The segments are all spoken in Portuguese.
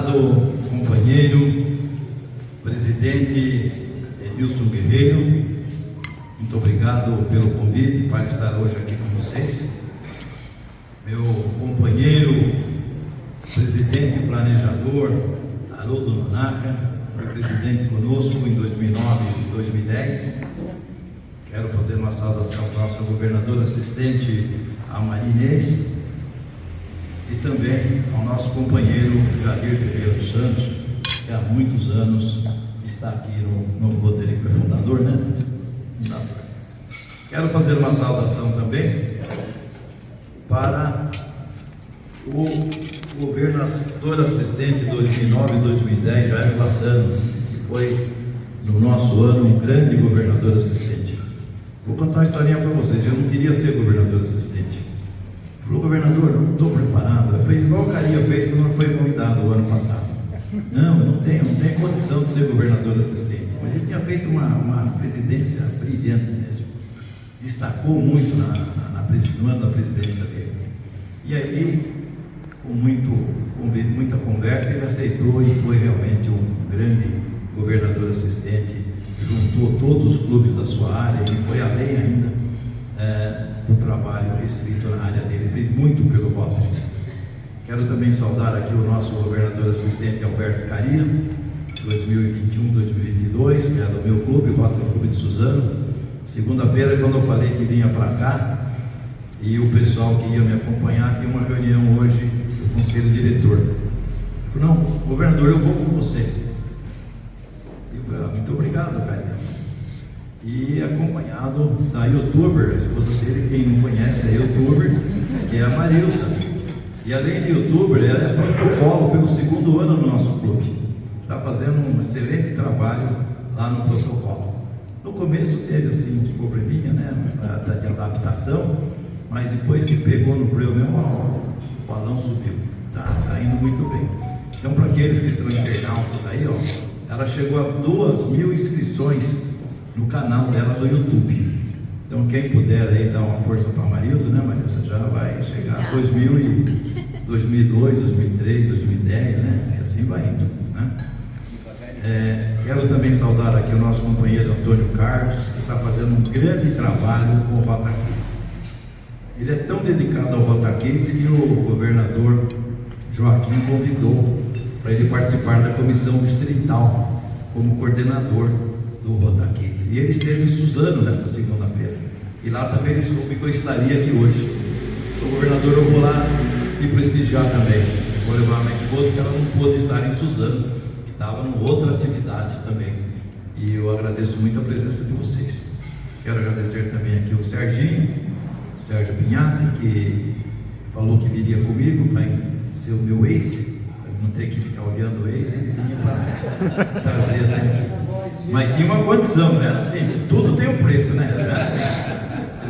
prezado companheiro, presidente Edilson Guerreiro, muito obrigado pelo convite para estar hoje aqui com vocês. Meu companheiro, presidente e planejador, Haroldo Nonaka, foi presidente conosco em 2009 e 2010. Quero fazer uma saudação para a nossa governadora assistente, a Maria Inês, e também ao nosso companheiro Jadir Ferreira dos Santos, que há muitos anos está aqui no Rotary, que é fundador, né? Fundador. Quero fazer uma saudação também para o governador assistente 2009 e 2010, Jair Lassano, que foi no nosso ano um grande governador assistente. Vou contar uma historinha para vocês. Eu não queria ser governador assistente. Falou: governador, eu não estou preparado. Eu fiz igual o Carinha fez quando foi convidado o ano passado. Não, eu não tenho condição de ser governador assistente. Mas ele tinha feito uma presidência brilhante mesmo. Destacou muito no ano da presidência dele. E aí, com muita conversa, ele aceitou e foi realmente um grande governador assistente. Juntou todos os clubes da sua área e foi além ainda do trabalho restrito na área dele. Ele fez muito pelo Rotary. Quero também saudar aqui o nosso governador assistente Alberto Caria, 2021-2022, que é do meu clube, o Rotary Clube de Suzano. Segunda-feira, quando eu falei que vinha para cá, e o pessoal que ia me acompanhar, tem uma reunião hoje do conselho diretor. Eu falei: não, governador, eu vou com você. Eu falei: muito obrigado, Caria. E acompanhado da youtuber, a esposa dele, quem não conhece é youtuber, que é a Marilsa. E além de youtuber, ela é protocolo pelo segundo ano no nosso clube. Está fazendo um excelente trabalho lá no protocolo. No começo teve assim uns probleminha, né, de adaptação, mas depois que pegou no breu mesmo, o balão subiu. Tá indo muito bem. Então, para aqueles que são internautas aí, ó, ela chegou a 2.000 inscrições no canal dela do YouTube. Então, quem puder aí dar uma força para a Marilsa, né, Marilsa? Já vai chegar a 2002, 2003, 2010, né? E assim vai indo, né? Quero também saudar aqui o nosso companheiro Antônio Carlos, que está fazendo um grande trabalho com o Rotary Kids. Ele é tão dedicado ao Rotary Kids que o governador Joaquim convidou para ele participar da comissão distrital como coordenador do Rotary Kids. E ele esteve em Suzano nesta segunda-feira. E lá também ele soube que eu estaria aqui hoje. O governador, eu vou lá e prestigiar também. Vou levar a minha esposa, porque ela não pôde estar em Suzano, que estava em outra atividade também. E eu agradeço muito a presença de vocês. Quero agradecer também aqui o Sérgio Pinhatti, que falou que viria comigo para ser o meu ex. Não ter que ficar olhando o ex, ele vinha para trazer, né? Mas tinha uma condição, né? Assim, tudo tem um preço, né?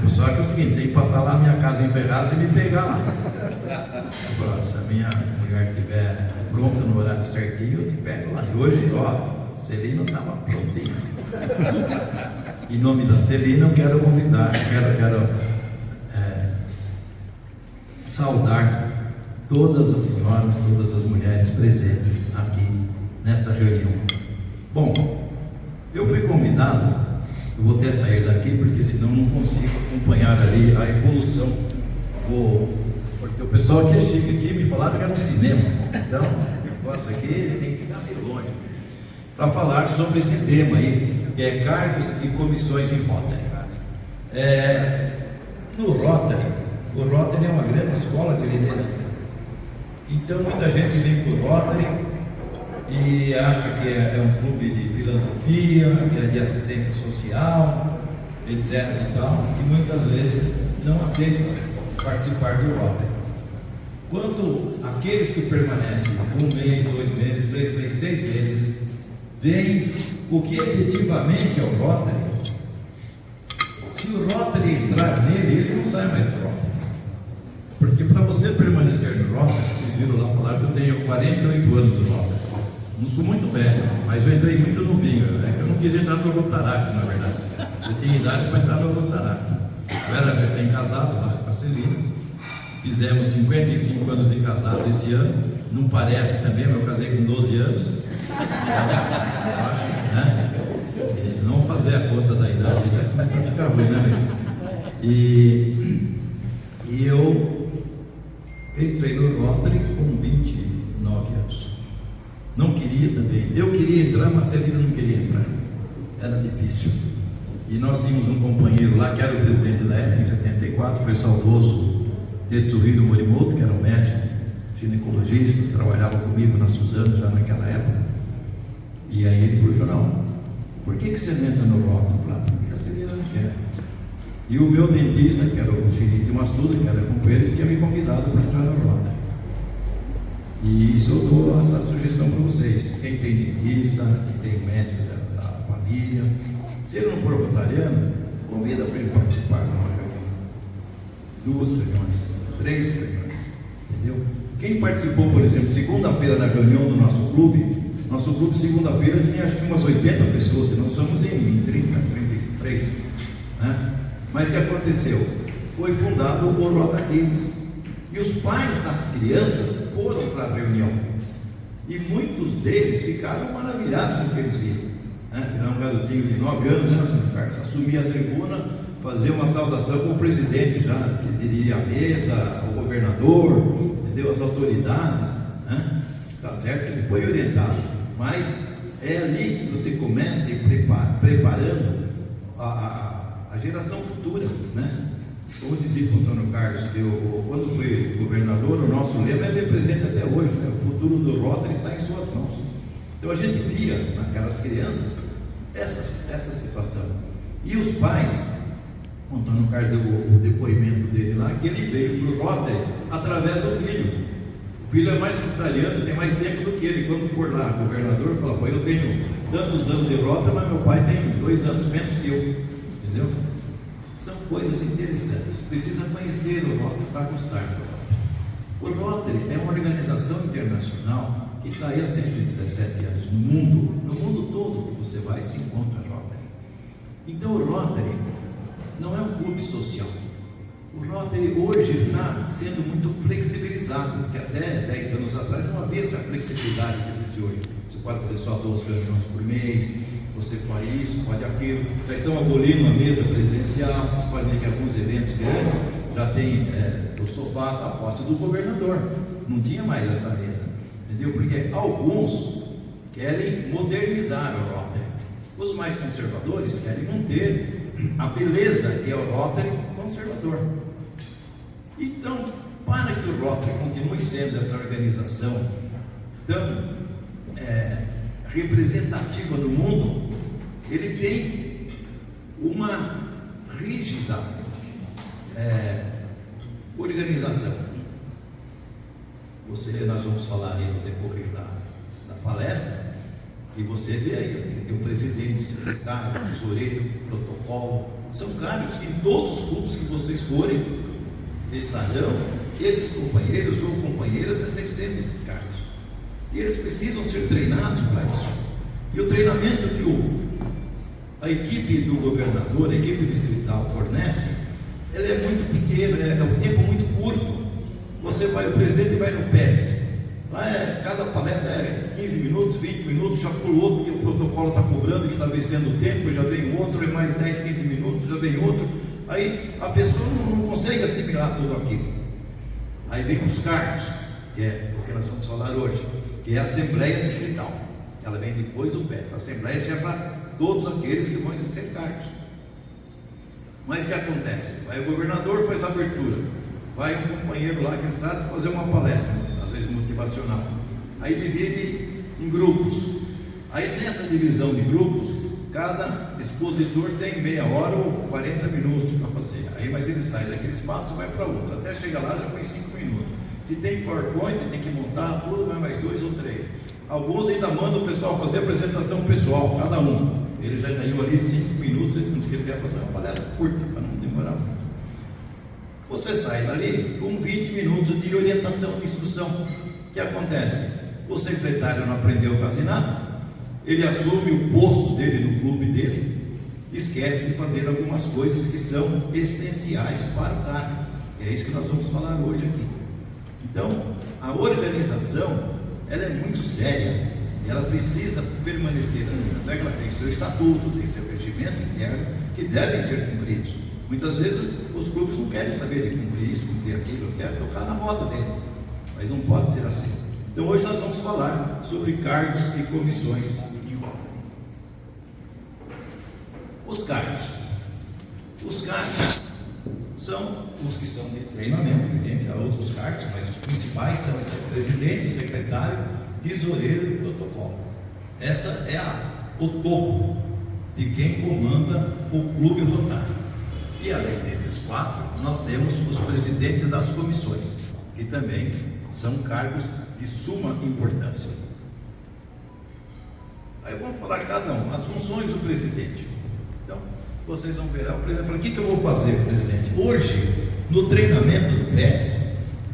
Só que é o seguinte: se passar lá na minha casa em Ferraz, você me pegar lá. Agora, se a minha mulher estiver pronta no horário certinho, eu te pego lá. E hoje, ó, Celina estava prontinha. Em nome da Celina, eu quero convidar, quero saudar todas as senhoras, todas as mulheres presentes aqui nesta reunião. Bom, eu fui convidado, eu vou até sair daqui, porque senão não consigo acompanhar ali a evolução. Porque o pessoal que chega aqui me falaram que era um cinema, então o negócio aqui tem que ficar meio longe, para falar sobre esse tema aí, que é cargos e comissões em Rotary. No Rotary, o Rotary é uma grande escola de liderança. Então muita gente vem para o Rotary e acha que é um clube de filantropia, que é de assistência social, etc. e tal, e muitas vezes não aceita participar do Rotary. Quando aqueles que permanecem 1 mês, 2 meses, 3 meses, 6 meses, veem o que efetivamente é o Rotary, se o Rotary entrar nele, ele não sai mais do Rotary. Porque para você permanecer no Rotary, vocês viram lá falar que eu tenho 48 anos no Rotary. Não sou muito velho, mas eu entrei muito novinho, né? Eu não quis entrar no Rotaract, na verdade. Eu tinha idade para entrar no Rotaract. Eu era recém-casado lá com a Celina. Fizemos 55 anos de casado esse ano. Não parece também, mas eu casei com 12 anos. Eu acho, né? Eles não vão fazer a conta da idade, já começa a ficar ruim, né, meu? E eu entrei no Rotary com 29 anos. Não queria também. Eu queria entrar, mas a Celina não queria entrar. Era difícil. E nós tínhamos um companheiro lá, que era o presidente da época, em 74, foi saudoso Tetsuhiro Morimoto, que era um médico, ginecologista, trabalhava comigo na Suzano já naquela época. E aí ele falou: não, por que você não entra no Rotary? Porque a Celina não quer. E o meu dentista, que era o Shinichi Masuda, que era companheiro, tinha me convidado para entrar no Rotary. E isso eu dou essa sugestão para vocês. Quem tem dentista, quem tem médico da família, se ele não for rotariano, convida para ele participar de uma reunião, 2 reuniões, 3 reuniões, entendeu? Quem participou, por exemplo, segunda-feira na reunião do nosso clube segunda-feira tinha acho que umas 80 pessoas, e nós somos em 30, 33, né? Mas o que aconteceu? Foi fundado o Rota Kids, e os pais das crianças foram para a reunião, e muitos deles ficaram maravilhados com o que eles viram, né? Era um garotinho de 9 anos, né, Carlos? Assumia a tribuna, fazia uma saudação com o presidente, já se diria a mesa, o governador, entendeu? As autoridades, né? Tá certo que ele foi orientado, mas é ali que você começa a ir preparando a geração futura, né? Como dizia o Antônio Carlos, que quando foi governador, o nosso lema é presente até hoje, né? O futuro do Rotary está em suas mãos. Então a gente via naquelas crianças essa situação. E os pais, o Antônio Carlos deu o depoimento dele lá, que ele veio para o Rotary através do filho. O filho é mais rotariano, tem mais tempo do que ele. Quando for lá, governador, fala: pô, eu tenho tantos anos de Rotary, mas meu pai tem 2 anos menos que eu, entendeu? São coisas interessantes. Precisa conhecer o Rotary para gostar do Rotary. O Rotary é uma organização internacional que está aí há 117 anos no mundo todo que você vai se encontra Rotary. Então o Rotary não é um clube social. O Rotary hoje está sendo muito flexibilizado, porque até 10 anos atrás não havia essa flexibilidade que existe hoje. Você pode fazer só 2 reuniões por mês, você pode isso, pode aquilo. Já estão abolindo a mesa presidencial. Vocês podem ver que alguns eventos grandes já tem os sofás da posse do governador. Não tinha mais essa mesa, entendeu? Porque alguns querem modernizar o Rotary. Os mais conservadores querem manter a beleza que é o Rotary conservador. Então, para que o Rotary continue sendo essa organização tão representativa no mundo, ele tem uma rígida organização. Nós vamos falar aí no decorrer da palestra, e você vê aí, tem o presidente, o secretário, o tesoureiro, o protocolo, são cargos que em todos os clubes que vocês forem estarão esses companheiros ou companheiras exercendo esses cargos, e eles precisam ser treinados para isso. E o treinamento que a equipe do governador, a equipe distrital fornece, ele é muito pequeno, é um tempo muito curto. O presidente vai no PETS, lá cada palestra é 15 minutos, 20 minutos, já pulou porque o protocolo está cobrando, que está vencendo o tempo, já vem outro, é mais 10, 15 minutos, já vem outro. Aí a pessoa não consegue assimilar tudo aquilo. Aí vem os cargos, que é o que nós vamos falar hoje, que é a Assembleia Distrital. Ela vem depois do PET. A Assembleia já é para todos aqueles que vão exercer cargos. Mas o que acontece? Vai o governador, faz a abertura, vai um companheiro lá que está fazer uma palestra, às vezes motivacional. Aí divide em grupos. Aí nessa divisão de grupos, cada expositor tem meia hora ou 40 minutos para fazer. Aí, mas ele sai daquele espaço e vai para outro. Até chegar lá já foi 5 minutos. Se tem PowerPoint, tem que montar tudo, vai mais 2 ou 3. Alguns ainda mandam o pessoal fazer a apresentação pessoal, cada um. Ele já ganhou ali 5 minutos, ele quer fazer uma palestra curta, para não demorar muito. Você sai dali com 20 minutos de orientação, de instrução. O que acontece? O secretário não aprendeu quase nada. Ele assume o posto dele no clube dele, esquece de fazer algumas coisas que são essenciais para o cargo. É isso que nós vamos falar hoje aqui. Então, a organização, ela é muito séria, e ela precisa permanecer assim. Não é que ela tem seu estatuto, tem seu regimento interno, que devem ser cumpridos. Muitas vezes os clubes não querem saber de cumprir isso, cumprir aquilo, querem tocar na roda dele, mas não pode ser assim. Então hoje nós vamos falar sobre cargos e comissões em roda. Os cargos são os que são de treinamento, evidente, há outros cargos, mas os principais são esse presidente, secretário, tesoureiro e protocolo. Essa é o topo de quem comanda o clube rotário. E além desses quatro, nós temos os presidentes das comissões, que também são cargos de suma importância. Aí vamos falar cada um, as funções do presidente. Então, vocês vão ver, o presidente fala, o que eu vou fazer, presidente? Hoje, no treinamento do PETS,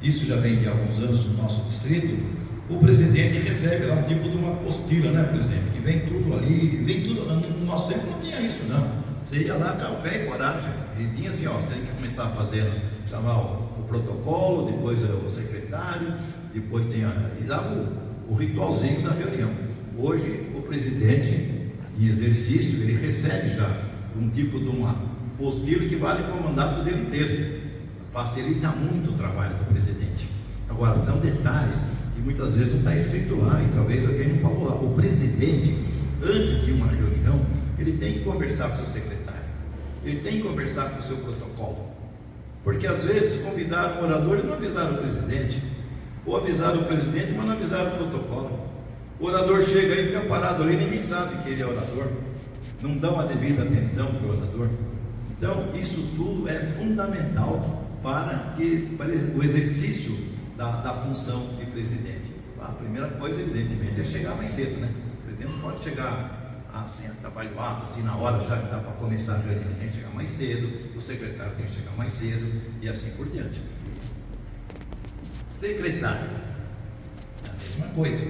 isso já vem de alguns anos no nosso distrito, o presidente recebe lá um tipo de uma apostila, né, presidente? Que vem tudo ali, vem tudo. No nosso tempo não tinha isso, não. Você ia lá com pé e coragem. E tinha assim, ó, você tem que começar a fazer, chamar o protocolo, depois o secretário, depois tem e dava o ritualzinho da reunião. Hoje, o presidente, em exercício, ele recebe já um tipo de uma apostila que vale para o mandato dele inteiro. Facilita muito o trabalho do presidente. Agora, são detalhes que muitas vezes não está escrito lá, e talvez alguém não falou lá. O presidente, antes de uma reunião, ele tem que conversar com o seu secretário, ele tem que conversar com o seu protocolo, porque às vezes convidaram o orador e não avisaram o presidente, ou avisaram o presidente, mas não avisaram o protocolo. O orador chega aí e fica parado ali, ninguém sabe que ele é orador, não dão a devida atenção para o orador. Então, isso tudo é fundamental para o exercício da função de presidente. A primeira coisa, evidentemente, é chegar mais cedo, né? O presidente não pode chegar assim, atabalhoado, assim, na hora já que dá para começar a reunião, tem que chegar mais cedo, o secretário tem que chegar mais cedo, e assim por diante. Secretário, a mesma coisa.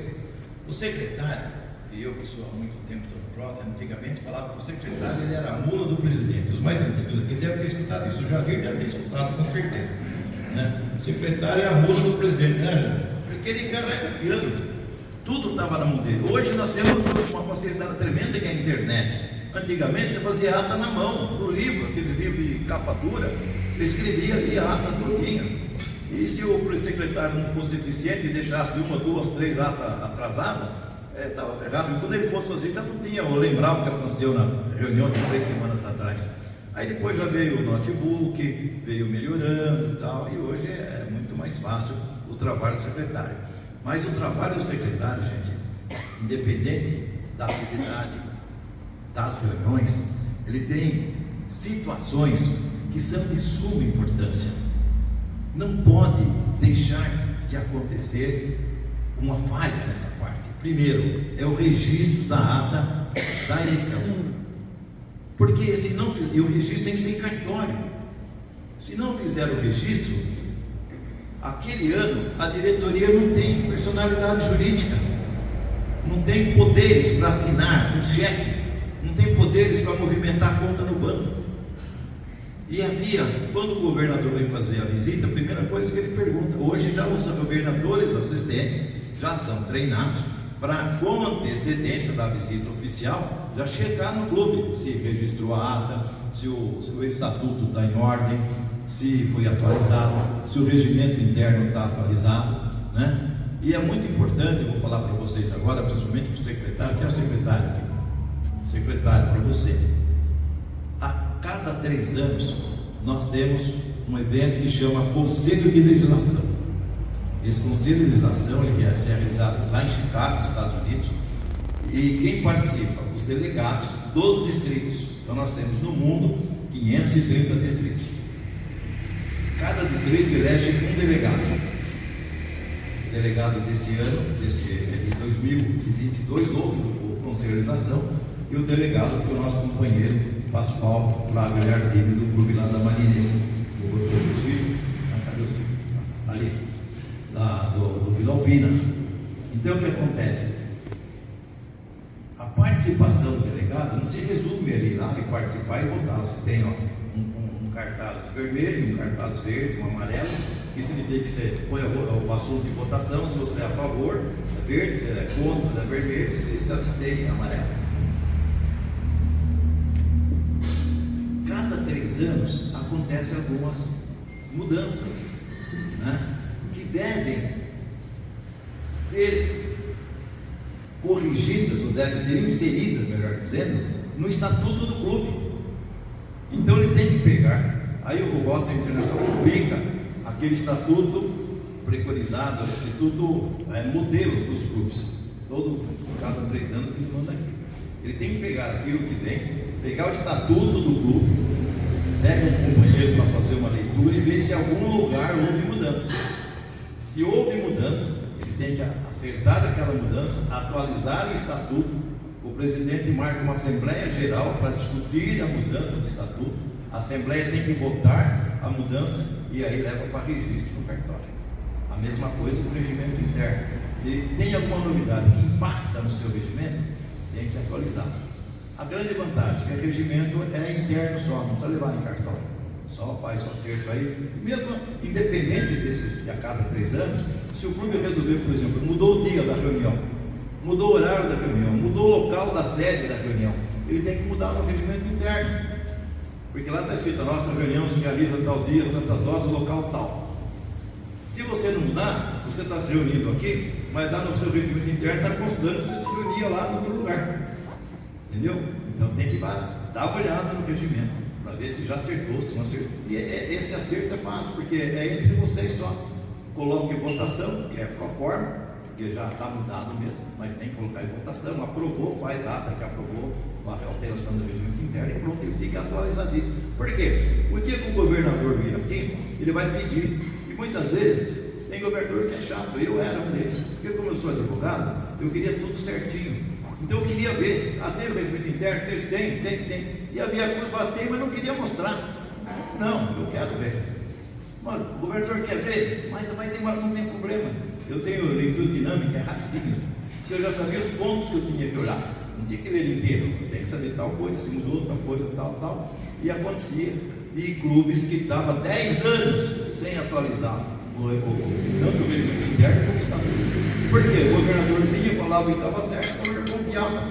O secretário, e eu que sou há muito tempo do Frota, antigamente falava que o secretário ele era a mula do presidente. Os mais antigos aqui devem ter escutado isso, o Jair deve ter escutado com certeza, né? O secretário é a mula do presidente, né? Porque ele carrega o piano, tudo estava na mão dele. Hoje nós temos uma facilidade tremenda que é a internet. Antigamente você fazia ata na mão, no livro, aqueles livros de capa dura, ele escrevia ali a ata todinha. E se o secretário não fosse eficiente e deixasse de uma, duas, três atas atrasadas, estava ferrado. E quando ele fosse sozinho, já não tinha, eu lembrava o que aconteceu na reunião de 3 semanas atrás. Aí depois já veio o notebook, veio melhorando e tal, e hoje é muito mais fácil o trabalho do secretário. Mas o trabalho do secretário, gente, independente da atividade, das reuniões, ele tem situações que são de suma importância. Não pode deixar de acontecer uma falha nessa parte. Primeiro, é o registro da ata da eleição. Porque se não, e o registro tem que ser em cartório. Se não fizer o registro, aquele ano a diretoria não tem personalidade jurídica, não tem poderes para assinar um cheque, não tem poderes para movimentar a conta no banco. E havia, quando o governador vem fazer a visita, a primeira coisa que ele pergunta, hoje já os governadores assistentes já são treinados para, com antecedência da visita oficial, já chegar no clube, se registrou a ata, se o estatuto está em ordem, se foi atualizado, se o regimento interno está atualizado, né? E é muito importante, eu vou falar para vocês agora, principalmente para o secretário, que é o secretário aqui, secretário para você. A cada 3 anos nós temos um evento que chama Conselho de Legislação. Esse Conselho de Legislação ele quer ser realizado lá em Chicago, nos Estados Unidos, e quem participa? Os delegados dos distritos. Então nós temos no mundo 530 distritos. Cada distrito elege um delegado. O delegado desse ano, de 2022, houve o Conselho de Legislação, e o delegado foi o nosso companheiro Pascoal Flávio Jardine, do clube lá da Marinense, do Sul, cadê o Sul? Ali, lá do Vila Alpina. Então o que acontece? A participação do delegado não se resume ali lá e participar e votar. Você tem um cartão cartaz vermelho, um cartaz verde, um amarelo, que significa que você põe o assunto de votação, se você é a favor, é verde, se é contra, é vermelho, se você abstém, é amarelo. Cada 3 anos acontecem algumas mudanças, né, que devem ser corrigidas, ou devem ser inseridas, melhor dizendo, no estatuto do clube. Então ele tem que pegar, aí o Rotary Internacional publica aquele estatuto preconizado, o estatuto modelo dos clubes, cada 3 anos ele manda aqui. Ele tem que pegar aquilo que vem, pegar o estatuto do clube, pega um companheiro para fazer uma leitura e ver se em algum lugar houve mudança. Se houve mudança, ele tem que acertar aquela mudança, atualizar o estatuto. O presidente marca uma Assembleia Geral para discutir a mudança do estatuto. A Assembleia tem que votar a mudança e aí leva para registro no cartório. A mesma coisa com o regimento interno. Se tem alguma novidade que impacta no seu regimento, tem que atualizar. A grande vantagem é que o regimento é interno só, não precisa levar em cartório. Só faz o acerto aí. Mesmo independente desses de a cada 3 anos, se o clube resolver, por exemplo, mudou o dia da reunião, mudou o horário da reunião, mudou o local da sede da reunião, ele tem que mudar no regimento interno, porque lá está escrito: a nossa reunião se realiza tal dia, tantas horas, o local tal. Se você não mudar, você está se reunindo aqui, mas lá no seu regimento interno está considerando que você se reunia lá em outro lugar, entendeu? Então tem que dar uma olhada no regimento para ver se já acertou, se não acertou. E esse acerto é fácil, porque é entre vocês só. Coloque em votação, que é pro forma, porque já está mudado mesmo, mas tem que colocar em votação. Aprovou, faz ata que aprovou a alteração do regimento interno e pronto, ele fica atualizadíssimo. Por quê? O dia que o governador vir aqui, ele vai pedir, e muitas vezes tem governador que é chato, eu era um deles, porque como eu sou advogado, eu queria tudo certinho. Então eu queria ver, tem o regimento interno? Tem. E havia coisa que falava, tem, mas não queria mostrar. Não, eu quero ver. Mas o governador quer ver, mas vai demorar, não tem problema. Eu tenho leitura dinâmica, é rapidinho, porque eu já sabia os pontos que eu tinha que olhar. Não tinha que ler inteiro, eu tenho que saber tal coisa, se mudou, tal coisa, tal. E acontecia de clubes que estavam 10 anos sem atualizar tanto o regimento interno como o estatuto. Por quê? O governador vinha, falava que estava certo, o governador confiava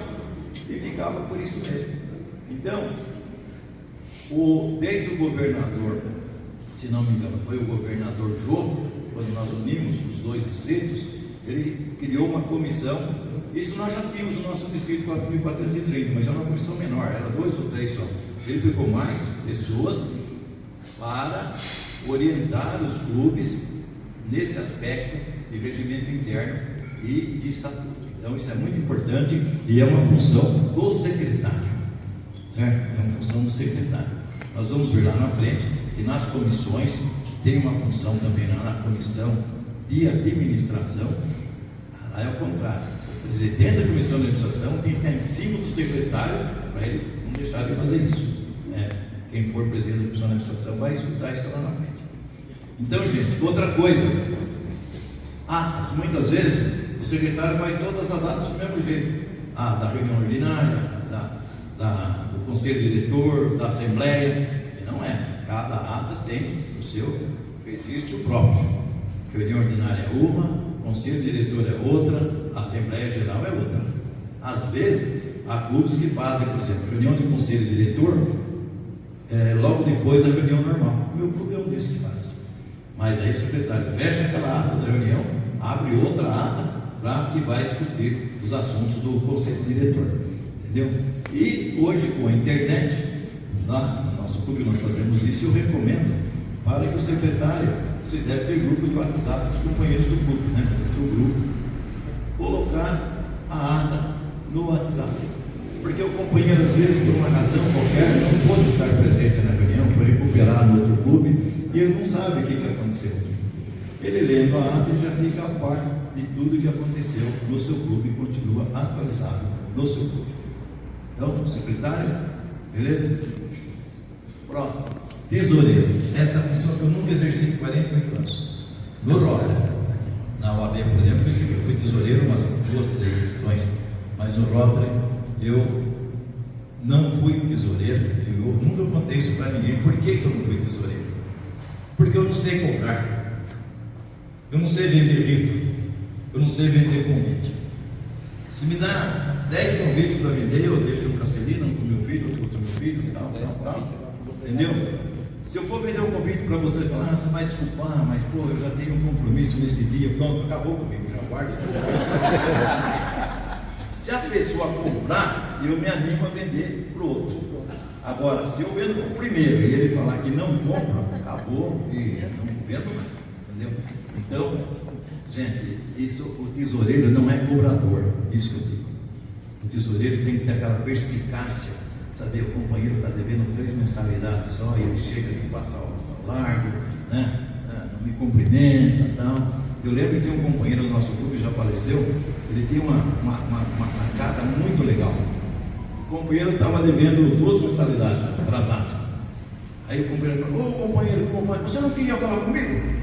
e ficava por isso mesmo. Então, desde o governador, se não me engano, foi o governador Jô, quando nós unimos os 2 distritos, ele criou uma comissão. Isso nós já tínhamos no nosso distrito 4.430, mas era uma comissão menor, era 2 ou 3 só. Ele pegou mais pessoas para orientar os clubes nesse aspecto de regimento interno e de estatuto. Então isso é muito importante e é uma função do secretário, certo? É uma função do secretário. Nós vamos ver lá na frente que nas comissões tem uma função também lá na comissão de administração. Lá é o contrário, o presidente da comissão de administração tem que ficar em cima do secretário para ele não deixar de fazer isso. Quem for presidente da comissão de administração vai escutar isso lá na frente. Então, gente, outra coisa, atas, muitas vezes o secretário faz todas as atas do mesmo jeito, da reunião ordinária, do conselho diretor, da assembleia, e não é. Cada ata tem o seu registro próprio. Reunião ordinária é uma, conselho diretor é outra, assembleia geral é outra. Às vezes, há clubes que fazem, por exemplo, reunião de conselho diretor logo depois da reunião normal. O meu clube é um desses que faz. Mas aí o secretário fecha aquela ata da reunião, abre outra ata para que vai discutir os assuntos do conselho diretor. Entendeu? E hoje, com a internet, lá no nosso clube nós fazemos isso, e eu recomendo para que o secretário, vocês devem ter grupo de WhatsApp dos companheiros do clube, né? Do grupo, colocar a ata no WhatsApp. Porque o companheiro, às vezes, por uma razão qualquer, não pôde estar presente na reunião, foi recuperar no outro clube, e ele não sabe o que aconteceu. Ele lendo a ata, ele já fica a par de tudo que aconteceu no seu clube e continua atualizado no seu clube. Então, secretário, beleza? Próximo, tesoureiro. Essa é a função que eu nunca exerci em 48 anos. No Rotary, na OAB, por exemplo, eu fui tesoureiro umas 2, 3 questões, mas no Rotary eu não fui tesoureiro. Eu nunca contei isso para ninguém. Por que eu não fui tesoureiro? Porque eu não sei comprar, eu não sei vender rifa, eu não sei vender convite. Se me dá 10 convites para vender, eu deixo no Castelino, com meu filho, com meu filho, tal, entendeu? Se eu for vender um convite para você falar, você vai desculpar, mas pô, eu já tenho um compromisso nesse dia, pronto, acabou comigo, já guardo. Se a pessoa comprar, eu me animo a vender para o outro. Agora, se eu vendo para o primeiro e ele falar que não compra, acabou e não vendo mais, entendeu? Então, gente, isso, o tesoureiro não é cobrador, isso que eu digo. O tesoureiro tem que ter aquela perspicácia, saber, o companheiro está devendo 3 mensalidades só, e ele chega e passa ao largo, né? Não me cumprimenta e tal. Eu lembro que tem um companheiro do nosso grupo que já faleceu, ele tem uma sacada muito legal. O companheiro estava devendo 2 mensalidades, atrasado. Aí o companheiro falou: ô companheiro, como vai? Você não queria falar comigo?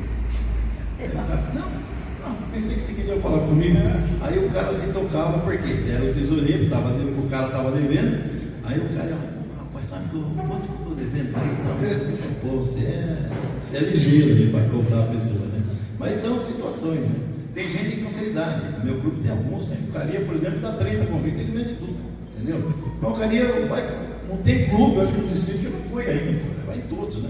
Não, pensei que você queria falar comigo. Aí o cara se tocava, porque ele era o tesoureiro, o cara estava devendo. Aí o cara, rapaz, sabe quanto que eu estou devendo aí? Pô, você é ligeiro para cobrar a pessoa, né? Mas são situações, né? Tem gente com facilidade. No meu grupo tem alguns, tem o Caria, por exemplo, dá 30 convites, ele vende tudo, entendeu? Então o Caria não tem clube, eu acho que nos distritos que não foi ainda, vai em todos, né?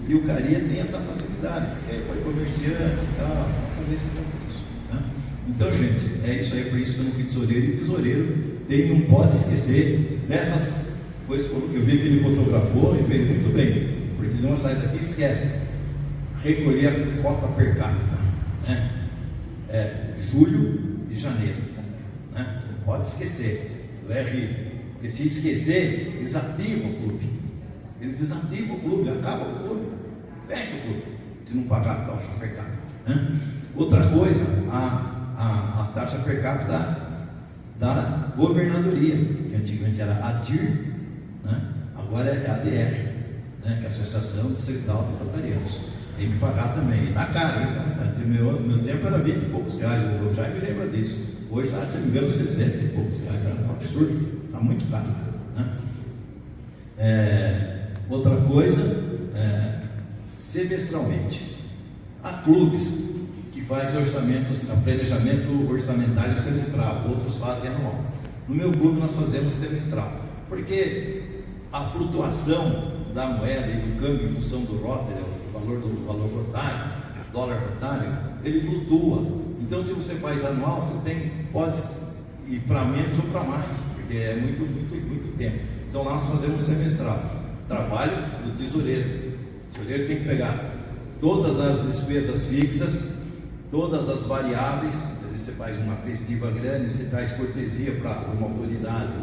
E o Caria tem essa facilidade, porque foi comerciante e tal, talvez seja por isso, né? Então, gente, é isso aí, por isso que eu não fui tesoureiro, e tesoureiro não pode esquecer dessas coisas que eu vi que ele fotografou e fez muito bem, porque ele não sai daqui e esquece. Recolher a cota per capita, né? Julho e janeiro, né? Não pode esquecer, porque se esquecer, desativa o clube. Eles desativam o clube, acaba o clube, fecha o clube, se não pagar a taxa per capita, né? Outra coisa, a taxa per capita da governadoria, que antigamente era ADIR, né? Agora é ADR, né? Que é a Associação Distrital de Rotarianos. Tem que pagar também, e está caro, então. Meu tempo era 20 e poucos reais, eu já me lembro disso. Hoje está, se não me engano, 60 e poucos reais, é um absurdo, está muito caro, né? Outra coisa, semestralmente, há clubes que fazem planejamento orçamentário semestral, outros fazem anual. No meu clube nós fazemos semestral, porque a flutuação da moeda e do câmbio em função do Rotary, o valor rotário, dólar rotário, ele flutua. Então, se você faz anual, você pode ir para menos ou para mais, porque é muito tempo. Então, lá nós fazemos semestral. Trabalho do tesoureiro. O tesoureiro tem que pegar todas as despesas fixas, todas as variáveis. Às vezes você faz uma festiva grande, você traz cortesia para uma autoridade,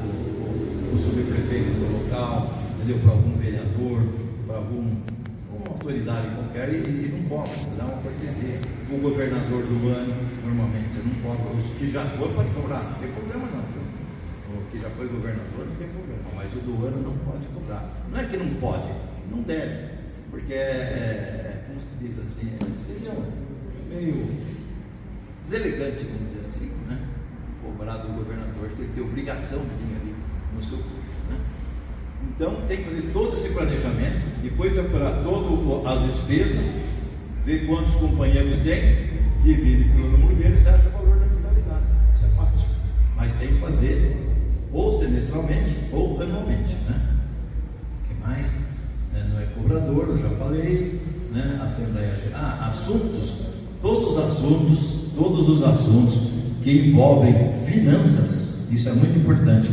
o subprefeito do local, entendeu? Para algum vereador, para alguma autoridade qualquer, e não cobra, dá uma cortesia. O governador do ano, normalmente você não cobra. Os que já foi pode cobrar, não tem problema não. O que já foi governador não tem problema, mas o do ano não pode cobrar. Não é que não pode, não deve, porque como se diz assim, seria meio deselegante, vamos dizer assim, né? Cobrar do governador, que ele tem obrigação de vir ali no seu clube, né? Então tem que fazer todo esse planejamento, depois de apurar todas as despesas, ver quantos companheiros tem, divide pelo número deles, você acha o valor da mensalidade. Isso é fácil, mas tem que fazer ou semestralmente ou anualmente, né? O que mais? Não é cobrador, eu já falei, né? Assembleia Geral, assuntos, todos os assuntos que envolvem finanças, isso é muito importante.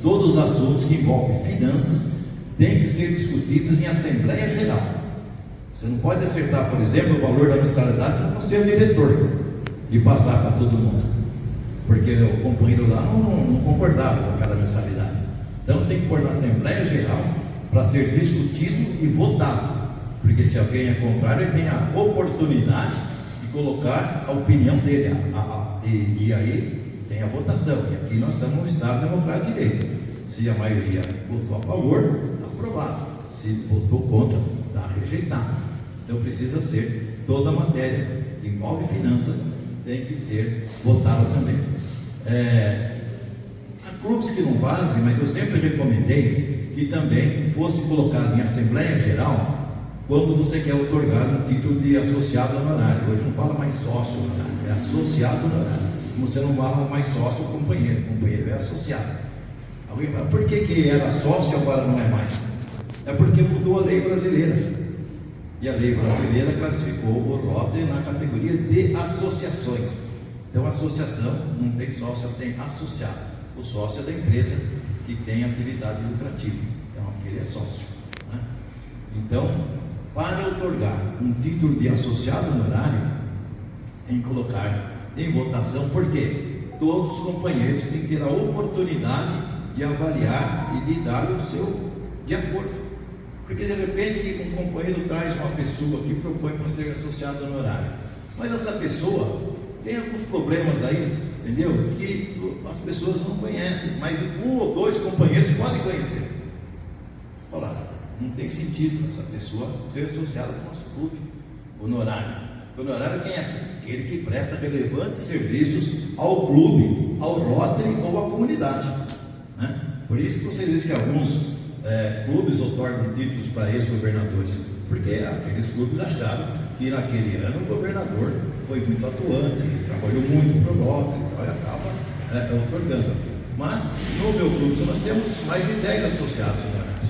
Todos os assuntos que envolvem finanças têm que ser discutidos em Assembleia Geral. Você não pode acertar, por exemplo, o valor da mensalidade no Conselho Diretor e passar para todo mundo, porque o companheiro lá não concordava com aquela mensalidade. Então tem que pôr na Assembleia Geral para ser discutido e votado, porque se alguém é contrário, ele tem a oportunidade de colocar a opinião dele, e aí tem a votação. E aqui nós estamos no Estado Democrático de Direito. Se a maioria votou a favor, está aprovado. Se votou contra, está rejeitado. Então precisa ser toda a matéria que envolve finanças tem que ser votada também. A clubes que não fazem, mas eu sempre recomendei que também fosse colocado em Assembleia Geral quando você quer otorgar um título de associado honorário. Hoje não fala mais sócio honorário, é associado honorário. Você não fala mais sócio ou companheiro, companheiro é associado. Alguém fala, por que era sócio e agora não é mais? É porque mudou a lei brasileira. E a lei brasileira classificou o Rotary na categoria de associações. Então, associação não tem sócio, tem associado. O sócio é da empresa que tem atividade lucrativa. Então, aquele é sócio, né? Então, para otorgar um título de associado honorário, tem que colocar em votação, porque todos os companheiros têm que ter a oportunidade de avaliar e de dar o seu de acordo. Porque de repente um companheiro traz uma pessoa que propõe para ser associado honorário, mas essa pessoa tem alguns problemas aí, entendeu? Que as pessoas não conhecem, mas um ou dois companheiros podem conhecer. Falar, não tem sentido essa pessoa ser associada ao nosso clube honorário. Honorário quem é? Aquele que presta relevantes serviços ao clube, ao Rotary ou à comunidade, né? Por isso que vocês dizem que alguns clubes otorgam títulos para ex-governadores, porque aqueles clubes acharam que naquele ano o governador foi muito atuante, trabalhou muito para o Rotary, então ele acaba otorgando. Mas no meu clube nós temos mais de 10 associados honorários.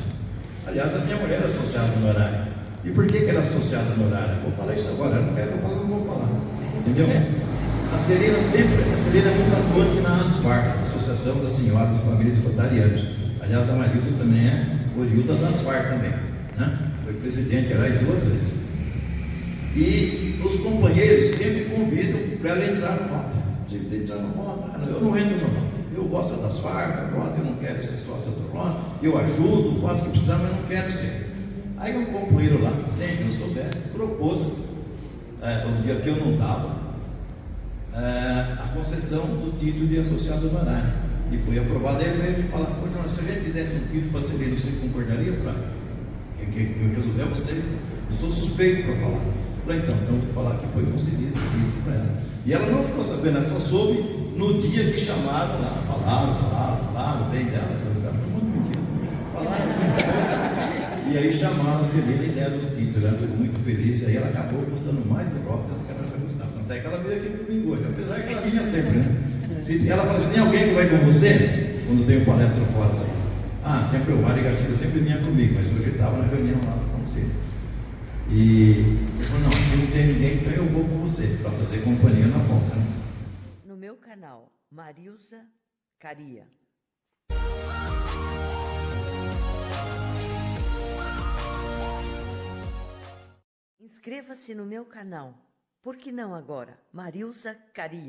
Aliás, a minha mulher é associada honorária. E por que ela é associada honorária? Vou falar isso agora, eu não quero falar, não vou falar. Entendeu? A Celina é muito atuante na ASFAR, Associação das Senhoras de Famílias Rotarianos. Aliás, a Marilza também é oriunda da ASFAR também, né? Foi presidente, aliás, 2 vezes. E os companheiros sempre convidam para ela entrar no Rotary. Sempre entrar no Rotary. Eu não entro no Rotary. Eu gosto das ASFAR, do Rotary, eu não quero ser sócio do Rotary. Eu ajudo, faço o que precisar, mas não quero ser. Aí um companheiro lá, sem que eu soubesse, propôs, o dia que eu não estava, a concessão do título de associado honorário. E foi aprovado. Ele veio me falar, pô, João, se a gente desse um título para ser você concordaria para quem resolveu você? Eu sou suspeito para falar. Falei, então vou falar que foi concedido o título para ela. E ela não ficou sabendo, ela só soube no dia que chamaram lá, falaram bem dela, muito mentira. Falaram. E aí chamaram a Celina e deram o título. Ela ficou muito feliz. E aí ela acabou gostando mais do Rotary do que ela já gostava. Até que ela veio aqui comigo hoje, apesar que ela vinha sempre, né? Ela fala assim, tem alguém que vai com você? Quando tem palestra fora assim. Sempre o Mário Gastilho sempre vinha comigo, mas hoje ele estava na reunião lá do conselho. E eu falei, não, se não tem ninguém, então eu vou com você, para fazer companhia na ponta, né? No meu canal, Marilza Caria. Inscreva-se no meu canal. Por que não agora? Marilza Caria.